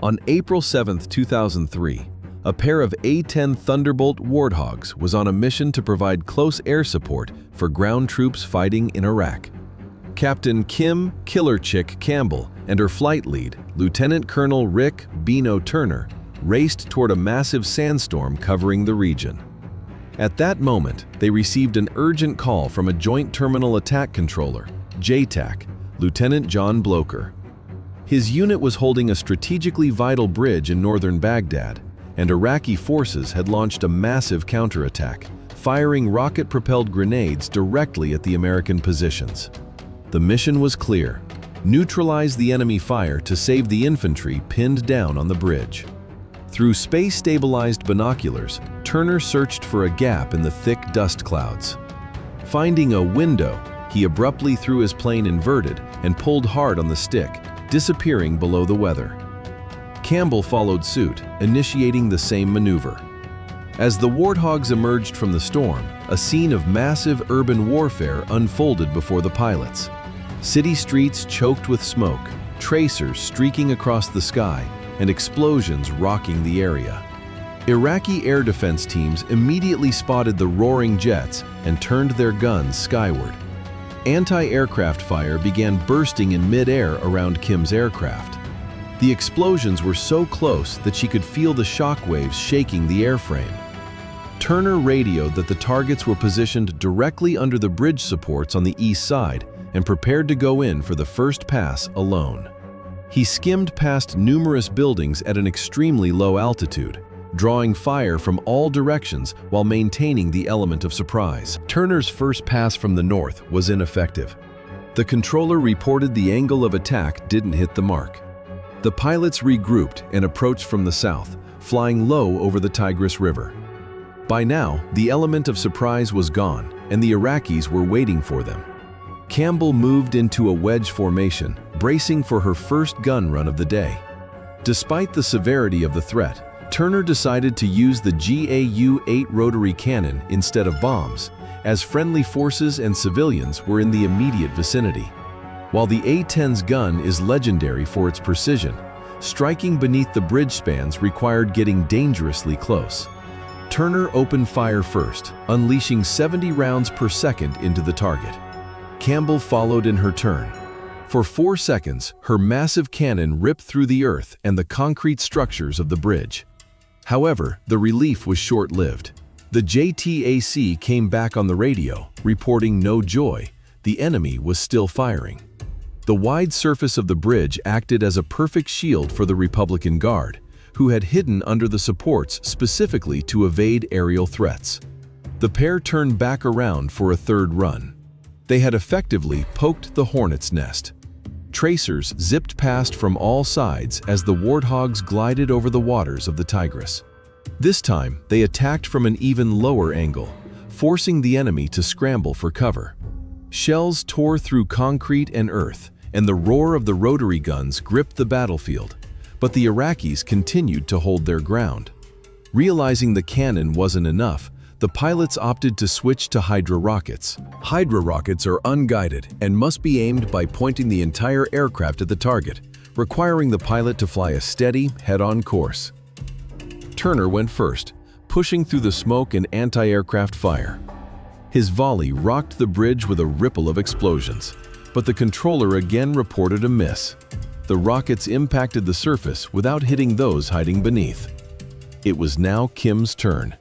On April 7, 2003, a pair of A-10 Thunderbolt Warthogs was on a mission to provide close air support for ground troops fighting in Iraq. Captain Kim "Killer Chick" Campbell and her flight lead, Lieutenant Colonel Rick "Beano" Turner, raced toward a massive sandstorm covering the region. At that moment, they received an urgent call from a Joint Terminal Attack Controller, JTAC, Lieutenant John Blocher. His unit was holding a strategically vital bridge in northern Baghdad, and Iraqi forces had launched a massive counterattack, firing rocket-propelled grenades directly at the American positions. The mission was clear: neutralize the enemy fire to save the infantry pinned down on the bridge. Through space-stabilized binoculars, Turner searched for a gap in the thick dust clouds. Finding a window, he abruptly threw his plane inverted and pulled hard on the stick, disappearing below the weather. Campbell followed suit, initiating the same maneuver. As the Warthogs emerged from the storm, a scene of massive urban warfare unfolded before the pilots. City streets choked with smoke, tracers streaking across the sky, and explosions rocking the area. Iraqi air defense teams immediately spotted the roaring jets and turned their guns skyward. Anti-aircraft fire began bursting in mid-air around Kim's aircraft. The explosions were so close that she could feel the shock waves shaking the airframe. Turner radioed that the targets were positioned directly under the bridge supports on the east side and prepared to go in for the first pass alone. He skimmed past numerous buildings at an extremely low altitude, drawing fire from all directions while maintaining the element of surprise. Turner's first pass from the north was ineffective. The controller reported the angle of attack didn't hit the mark. The pilots regrouped and approached from the south, flying low over the Tigris River. By now, the element of surprise was gone, and the Iraqis were waiting for them. Campbell moved into a wedge formation, bracing for her first gun run of the day. Despite the severity of the threat, Turner decided to use the GAU-8 rotary cannon instead of bombs, as friendly forces and civilians were in the immediate vicinity. While the A-10's gun is legendary for its precision, striking beneath the bridge spans required getting dangerously close. Turner opened fire first, unleashing 70 rounds per second into the target. Campbell followed in her turn. For 4 seconds, her massive cannon ripped through the earth and the concrete structures of the bridge. However, the relief was short-lived. The JTAC came back on the radio, reporting no joy. The enemy was still firing. The wide surface of the bridge acted as a perfect shield for the Republican Guard, who had hidden under the supports specifically to evade aerial threats. The pair turned back around for a third run. They had effectively poked the hornet's nest. Tracers zipped past from all sides as the Warthogs glided over the waters of the Tigris. This time, they attacked from an even lower angle, forcing the enemy to scramble for cover. Shells tore through concrete and earth, and the roar of the rotary guns gripped the battlefield, but the Iraqis continued to hold their ground. Realizing the cannon wasn't enough, the pilots opted to switch to Hydra rockets. Hydra rockets are unguided and must be aimed by pointing the entire aircraft at the target, requiring the pilot to fly a steady, head-on course. Turner went first, pushing through the smoke and anti-aircraft fire. His volley rocked the bridge with a ripple of explosions, but the controller again reported a miss. The rockets impacted the surface without hitting those hiding beneath. It was now Kim's turn.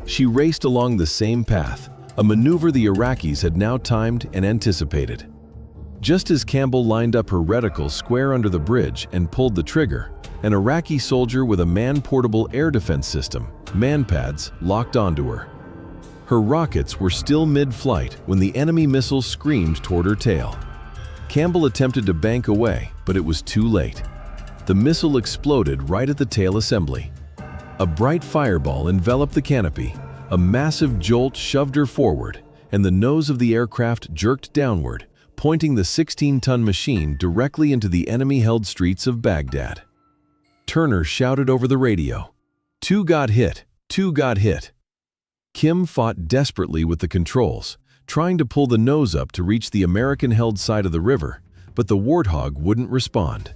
She raced along the same path, a maneuver the Iraqis had now timed and anticipated. Just as Campbell lined up her reticle square under the bridge and pulled the trigger, an Iraqi soldier with a man-portable air defense system, MANPADS, locked onto her. Her rockets were still mid-flight when the enemy missile screamed toward her tail. Campbell attempted to bank away, but it was too late. The missile exploded right at the tail assembly. A bright fireball enveloped the canopy, a massive jolt shoved her forward, and the nose of the aircraft jerked downward, pointing the 16-ton machine directly into the enemy-held streets of Baghdad. Turner shouted over the radio, "Two got hit, two got hit." Kim fought desperately with the controls, trying to pull the nose up to reach the American-held side of the river, but the Warthog wouldn't respond.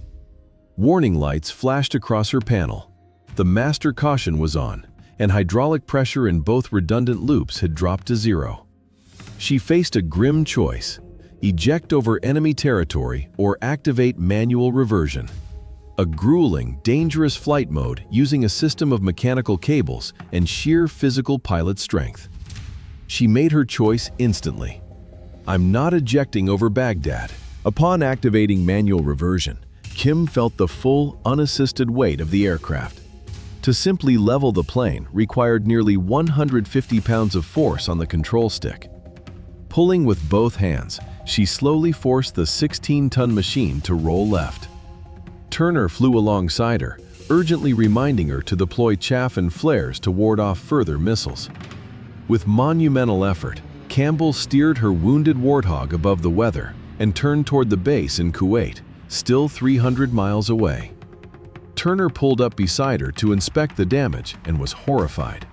Warning lights flashed across her panel. The master caution was on, and hydraulic pressure in both redundant loops had dropped to zero. She faced a grim choice: eject over enemy territory or activate manual reversion. A grueling, dangerous flight mode using a system of mechanical cables and sheer physical pilot strength. She made her choice instantly. I'm not ejecting over Baghdad. Upon activating manual reversion, Kim felt the full, unassisted weight of the aircraft. To simply level the plane required nearly 150 pounds of force on the control stick. Pulling with both hands, she slowly forced the 16-ton machine to roll left. Turner flew alongside her, urgently reminding her to deploy chaff and flares to ward off further missiles. With monumental effort, Campbell steered her wounded Warthog above the weather and turned toward the base in Kuwait, still 300 miles away. Turner pulled up beside her to inspect the damage and was horrified.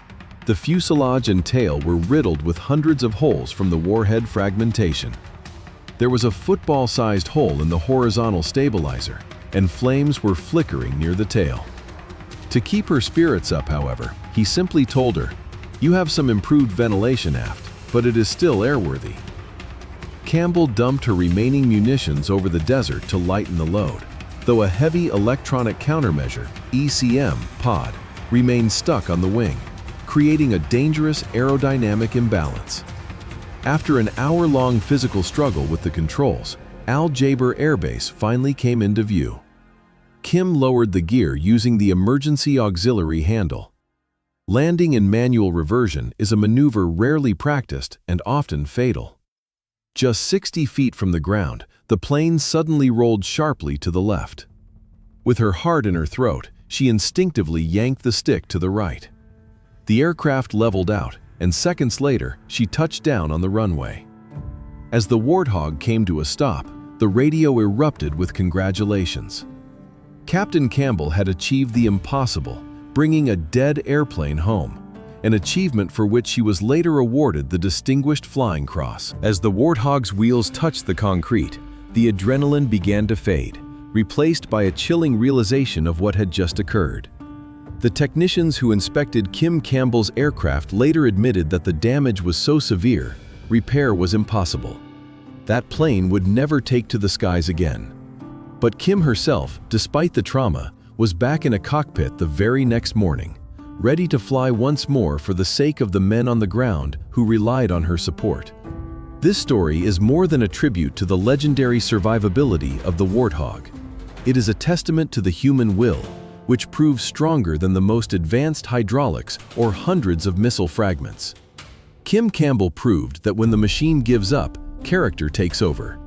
The fuselage and tail were riddled with hundreds of holes from the warhead fragmentation. There was a football-sized hole in the horizontal stabilizer, and flames were flickering near the tail. To keep her spirits up, however, he simply told her, "You have some improved ventilation aft, but it is still airworthy." Campbell dumped her remaining munitions over the desert to lighten the load, though a heavy electronic countermeasure (ECM) pod remained stuck on the wing, creating a dangerous aerodynamic imbalance. After an hour-long physical struggle with the controls, Al Jaber Air Base finally came into view. Kim lowered the gear using the emergency auxiliary handle. Landing in manual reversion is a maneuver rarely practiced and often fatal. Just 60 feet from the ground, the plane suddenly rolled sharply to the left. With her heart in her throat, she instinctively yanked the stick to the right. The aircraft leveled out, and seconds later, she touched down on the runway. As the Warthog came to a stop, the radio erupted with congratulations. Captain Campbell had achieved the impossible, bringing a dead airplane home, an achievement for which she was later awarded the Distinguished Flying Cross. As the Warthog's wheels touched the concrete, the adrenaline began to fade, replaced by a chilling realization of what had just occurred. The technicians who inspected Kim Campbell's aircraft later admitted that the damage was so severe, repair was impossible. That plane would never take to the skies again. But Kim herself, despite the trauma, was back in a cockpit the very next morning, ready to fly once more for the sake of the men on the ground who relied on her support. This story is more than a tribute to the legendary survivability of the Warthog. It is a testament to the human will, which proves stronger than the most advanced hydraulics or hundreds of missile fragments. Kim Campbell proved that when the machine gives up, character takes over.